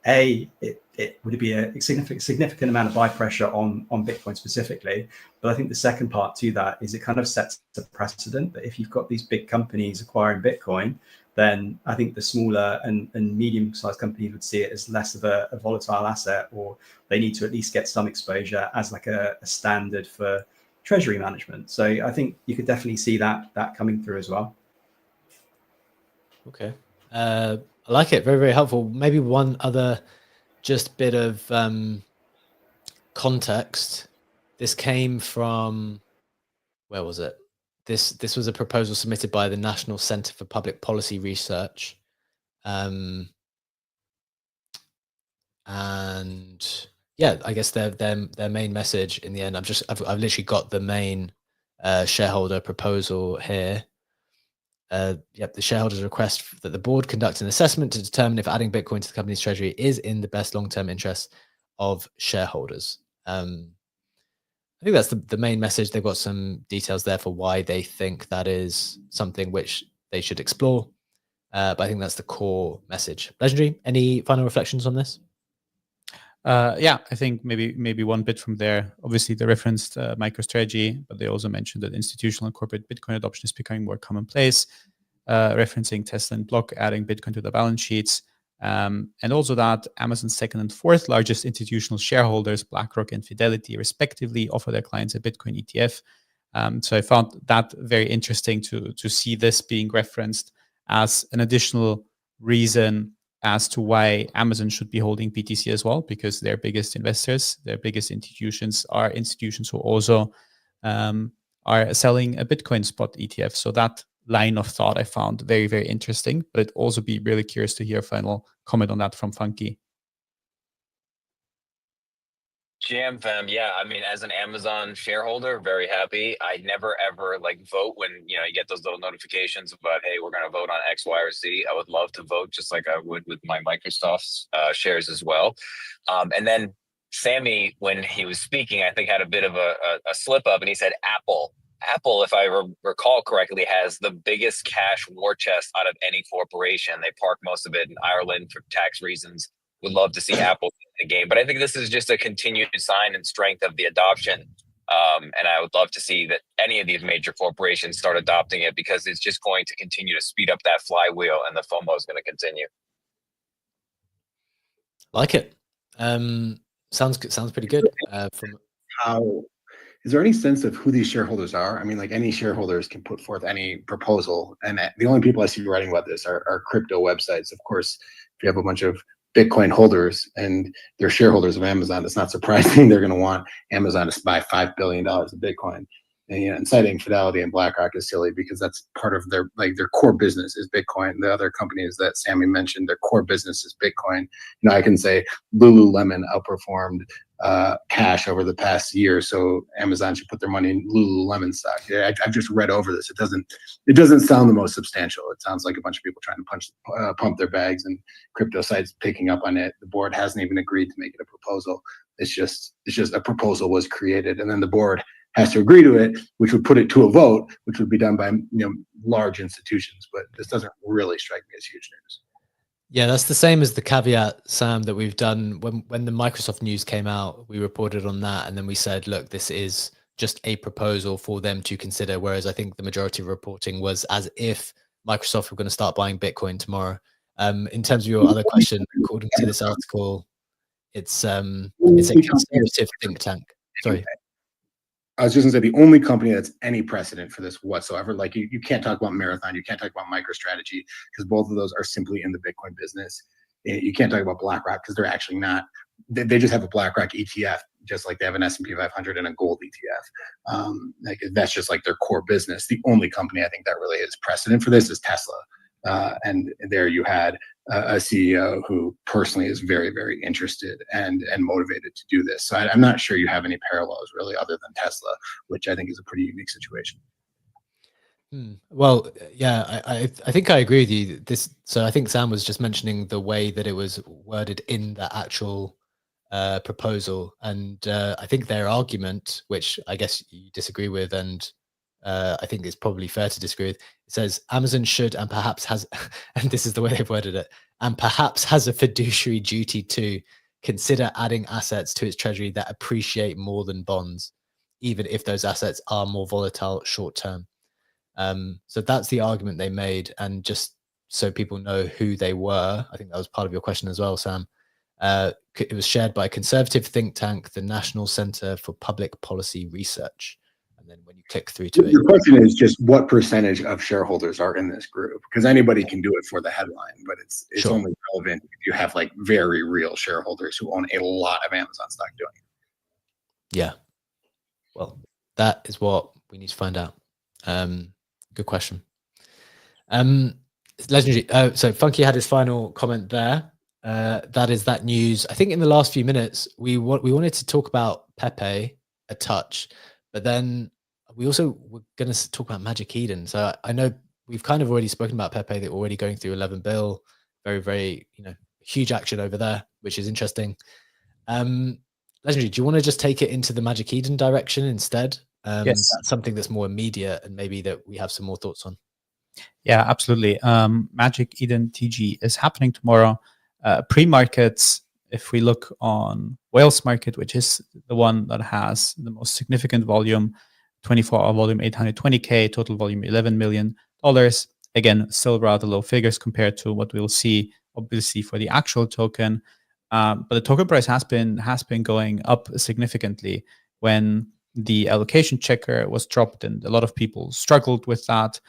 it would be a significant amount of buy pressure on Bitcoin specifically. But I think the second part to that is it kind of sets a precedent that if you've got these big companies acquiring Bitcoin, then I think the smaller and medium-sized companies would see it as less of a volatile asset, or they need to at least get some exposure as like a standard for treasury management. So I think you could definitely see that coming through as well. Okay. I like it. Very, very helpful. Maybe one other just bit of context. This came from, where was it? This was a proposal submitted by the National Center for Public Policy Research. And yeah, I guess their main message in the end, I've literally got the main shareholder proposal here. The shareholders request that the board conduct an assessment to determine if adding Bitcoin to the company's treasury is in the best long-term interest of shareholders. I think that's the main message. They've got some details there for why they think that is something which they should explore. But I think that's the core message. Legendary, any final reflections on this? Yeah, I think maybe one bit from there. Obviously, they referenced MicroStrategy, but they also mentioned that institutional and corporate Bitcoin adoption is becoming more commonplace, referencing Tesla and Block adding Bitcoin to the balance sheets. And also that Amazon's second and fourth largest institutional shareholders, BlackRock and Fidelity, respectively, offer their clients a Bitcoin ETF. So I found that very interesting to see this being referenced as an additional reason as to why Amazon should be holding BTC as well, because their biggest investors, their biggest institutions are institutions who also are selling a Bitcoin spot ETF. So that line of thought I found very, very interesting, but I'd also be really curious to hear a final comment on that from Funky. Jam fam, yeah. I mean, as an Amazon shareholder, very happy. I never ever like vote when you get those little notifications about, hey, we're gonna vote on X, Y, or Z. I would love to vote just like I would with my Microsoft shares as well. And then Sammy, when he was speaking, I think had a bit of a slip up, and he said Apple. Apple, if I recall correctly, has the biggest cash war chest out of any corporation. They park most of it in Ireland for tax reasons. Would love to see Apple in the game, but I think this is just a continued sign and strength of the adoption. And I would love to see that any of these major corporations start adopting it, because it's just going to continue to speed up that flywheel, and the FOMO is going to continue. Like it. Sounds pretty good. How is there any sense of who these shareholders are? I mean, like any shareholders can put forth any proposal, and the only people I see writing about this are crypto websites. Of course, if you have a bunch of Bitcoin holders and they're shareholders of Amazon, it's not surprising they're going to want Amazon to buy $5 billion of Bitcoin. And, and citing Fidelity and BlackRock is silly, because that's part of their core business is Bitcoin. The other companies that Sammy mentioned, their core business is Bitcoin. I can say Lululemon outperformed cash over the past year, so Amazon should put their money in Lululemon stock. Yeah, I've just read over this. It doesn't sound the most substantial. It sounds like a bunch of people trying to pump their bags, and crypto sites picking up on it. The board hasn't even agreed to make it a proposal. It's just a proposal was created, and then the board has to agree to it, which would put it to a vote, which would be done by large institutions. But this doesn't really strike me as huge news. Yeah, that's the same as the caveat, Sam, that we've done when the Microsoft news came out. We reported on that, and then we said, look, this is just a proposal for them to consider. Whereas I think the majority of reporting was as if Microsoft were going to start buying Bitcoin tomorrow. In terms of your other question, according to this article, it's a conservative think tank. Sorry. I was just gonna say the only company that's any precedent for this whatsoever. Like you can't talk about Marathon, you can't talk about MicroStrategy, because both of those are simply in the Bitcoin business. You can't talk about BlackRock because they're actually not. They just have a BlackRock ETF, just like they have an S&P 500 and a gold ETF. Like that's just like their core business. The only company I think that really is precedent for this is Tesla. And there you had a CEO who personally is very, very interested and motivated to do this. So I'm not sure you have any parallels really other than Tesla, which I think is a pretty unique situation. Well, yeah, I think I agree with you. So I think Sam was just mentioning the way that it was worded in the actual proposal, and I think their argument, which I guess you disagree with, and I think it's probably fair to disagree with. It says Amazon should and perhaps has, and this is the way they've worded it, and perhaps has a fiduciary duty to consider adding assets to its treasury that appreciate more than bonds, even if those assets are more volatile short term. So that's the argument they made. And just so people know who they were, I think that was part of your question as well, Sam. It was shared by a conservative think tank, the National Center for Public Policy Research. And then when you click through to it, the question is just what percentage of shareholders are in this group? Because anybody can do it for the headline, but it's Sure. only relevant if you have like very real shareholders who own a lot of Amazon stock doing it. Yeah. Well, that is what we need to find out. Good question. Legendary. So Funky had his final comment there. That is that news. I think in the last few minutes, we wanted to talk about PEPE a touch, but then we also were going to talk about Magic Eden. So I know we've kind of already spoken about PEPE. They're already going through 11 bill. Very, very, huge action over there, which is interesting. Legendary, do you want to just take it into the Magic Eden direction instead? Yes. That's something that's more immediate and maybe that we have some more thoughts on. Yeah, absolutely. Magic Eden TG is happening tomorrow. Pre-markets, if we look on Wales market, which is the one that has the most significant volume, 24-hour volume 820K, total volume $11 million. Again, still rather low figures compared to what we'll see obviously for the actual token. But the token price has been going up significantly when the allocation checker was dropped, and a lot of people struggled with that.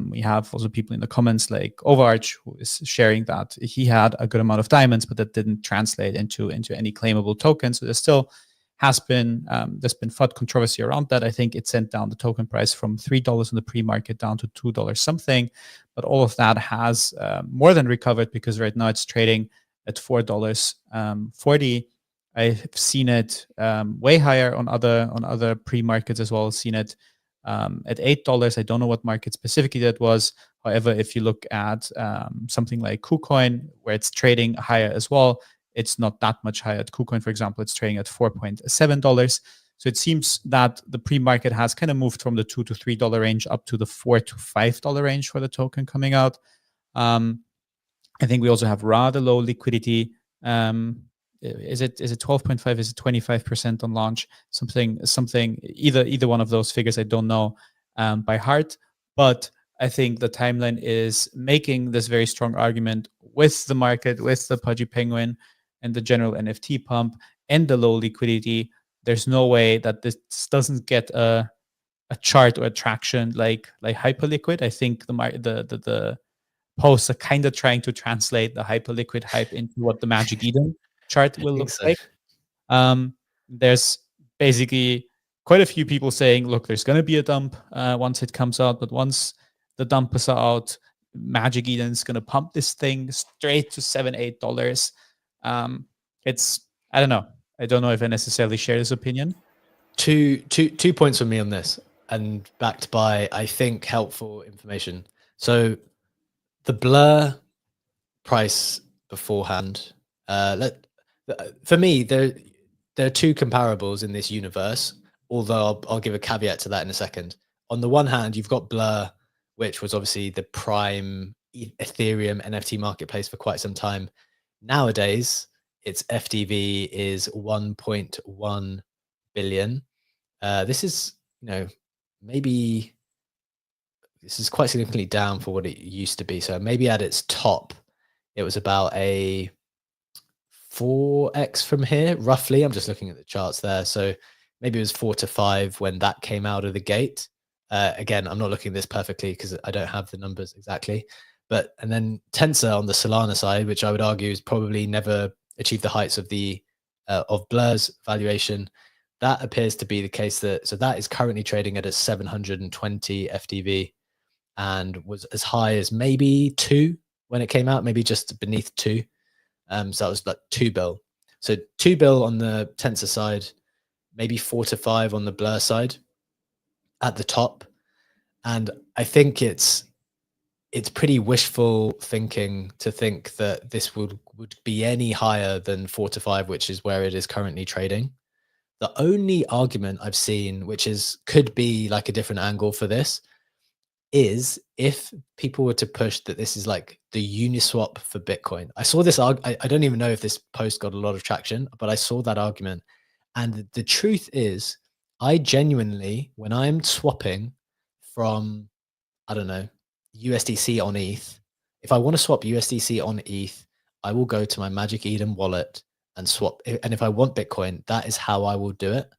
We have also people in the comments like Overarch, who is sharing that he had a good amount of diamonds, but that didn't translate into any claimable tokens. So there still has been there's been FUD controversy around that. I think it sent down the token price from $3 in the pre-market down to $2 something, but all of that has more than recovered, because right now it's trading at $4.40. I've seen it way higher on other pre-markets as well. I've seen it at $8. I don't know what market specifically that was. However, if you look at something like KuCoin, where it's trading higher as well, it's not that much higher. At KuCoin, for example, it's trading at $4.7. So it seems that the pre-market has kind of moved from the $2 to $3 range up to the $4 to $5 range for the token coming out. I think we also have rather low liquidity. Is it 12.5? Is it 25% on launch? Something either one of those figures, I don't know by heart. But I think the timeline is making this very strong argument with the market, with the Pudgy Penguin and the general NFT pump and the low liquidity. There's no way that this doesn't get a chart or a traction like Hyperliquid. I think the posts are kind of trying to translate the Hyperliquid hype into what the Magic Eden chart will look like. There's basically quite a few people saying, look, there's going to be a dump once it comes out, but once the dumpers are out, Magic Eden's going to pump this thing straight to $7-8. I don't know. I don't know if I necessarily share this opinion. Two points from me on this, and backed by, I think, helpful information. So the Blur price beforehand, for me, there are two comparables in this universe, although I'll give a caveat to that in a second. On the one hand, you've got Blur, which was obviously the prime Ethereum NFT marketplace for quite some time. Nowadays, its FDV is 1.1 billion. This is, maybe this is quite significantly down for what it used to be. So maybe at its top, it was about a 4x from here, roughly. I'm just looking at the charts there. So maybe it was 4 to 5 when that came out of the gate. Again, I'm not looking at this perfectly because I don't have the numbers exactly. And then Tensor on the Solana side, which I would argue is probably never achieved the heights of of Blur's valuation. That appears to be the case. So that is currently trading at a 720 FDV and was as high as maybe 2 when it came out, maybe just beneath 2. So that was like 2 bill. So 2 bill on the Tensor side, maybe 4 to 5 on the Blur side at the top. And I think it's pretty wishful thinking to think that this would be any higher than 4 to 5, which is where it is currently trading. The only argument I've seen, which could be like a different angle for this, is if people were to push that this is like the Uniswap for Bitcoin. I saw this. I don't even know if this post got a lot of traction, but I saw that argument. And the truth is, I genuinely, when I'm swapping from, I don't know, USDC on ETH, if I want to swap USDC on ETH, I will go to my Magic Eden wallet and swap. And if I want Bitcoin, that is how I will do it.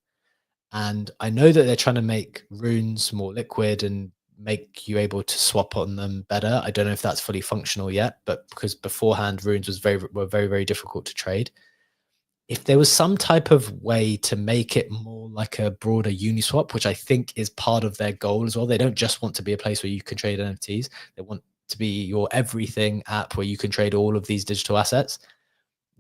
And I know that they're trying to make runes more liquid and make you able to swap on them better. I don't know if that's fully functional yet, but because beforehand runes were very, very difficult to trade. If there was some type of way to make it more like a broader Uniswap, which I think is part of their goal as well. They don't just want to be a place where you can trade NFTs. They want to be your everything app where you can trade all of these digital assets.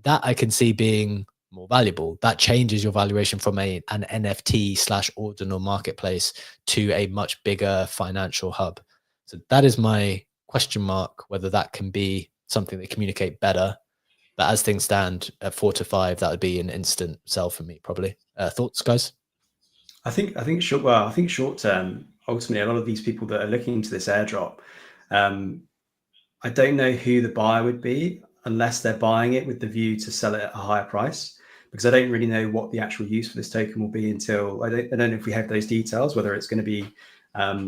That I can see being more valuable. That changes your valuation from an NFT / ordinal marketplace to a much bigger financial hub. So that is my question mark, whether that can be something they communicate better. But as things stand at 4 to 5, that would be an instant sell for me, probably. Thoughts, guys? I think short term, ultimately, a lot of these people that are looking to this airdrop, I don't know who the buyer would be unless they're buying it with the view to sell it at a higher price, because I don't really know what the actual use for this token will be until I don't know if we have those details, whether it's going to be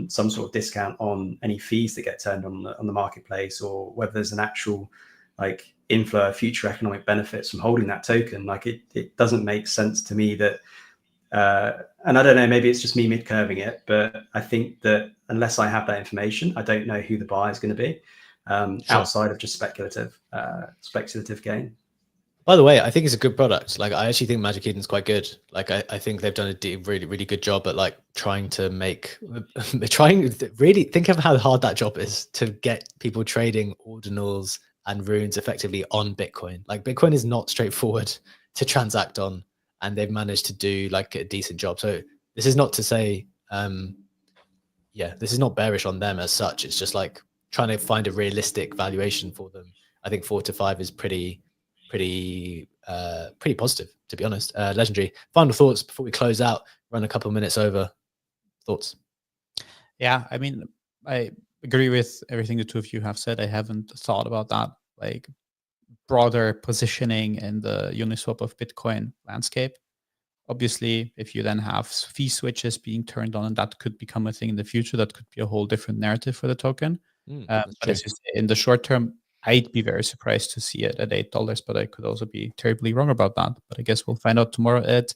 some sort of discount on any fees that get turned on the marketplace, or whether there's an actual like infer future economic benefits from holding that token. Like it doesn't make sense to me that, and I don't know, maybe it's just me mid-curving it, but I think that unless I have that information, I don't know who the buyer is going to be, outside of just speculative gain. By the way, I think it's a good product. Like, I actually think Magic Eden's quite good. Like, I think they've done a really, really good job at like trying to really think of how hard that job is to get people trading ordinals and runes effectively on Bitcoin. Like, Bitcoin is not straightforward to transact on, and they've managed to do like a decent job. So this is not to say, yeah, this is not bearish on them as such. It's just like trying to find a realistic valuation for them. I think 4 to 5 is pretty positive, to be honest. Legendary. Final thoughts before we close out. Run a couple of minutes over. Thoughts? Yeah, I mean, I agree with everything the two of you have said. I haven't thought about that, like broader positioning in the Uniswap of Bitcoin landscape. Obviously, if you then have fee switches being turned on, and that could become a thing in the future, that could be a whole different narrative for the token. But as you say, in the short term, I'd be very surprised to see it at $8, but I could also be terribly wrong about that. But I guess we'll find out tomorrow at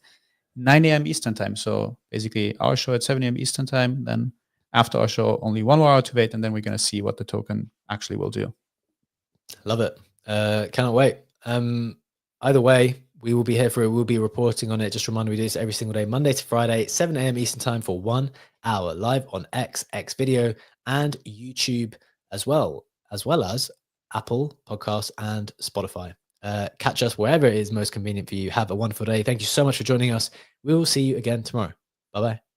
9 a.m. Eastern time. So basically our show at 7 a.m. Eastern time. Then after our show, only 1 more hour to wait. And then we're going to see what the token actually will do. Love it. Cannot wait. Either way, we will be here for it. We'll be reporting on it. Just a reminder, we do this every single day, Monday to Friday, 7 a.m. Eastern time for 1 hour live on X video, and YouTube as well as Apple Podcasts and Spotify. Catch us wherever it is most convenient for you. Have a wonderful day. Thank you so much for joining us. We will see you again tomorrow. Bye-bye.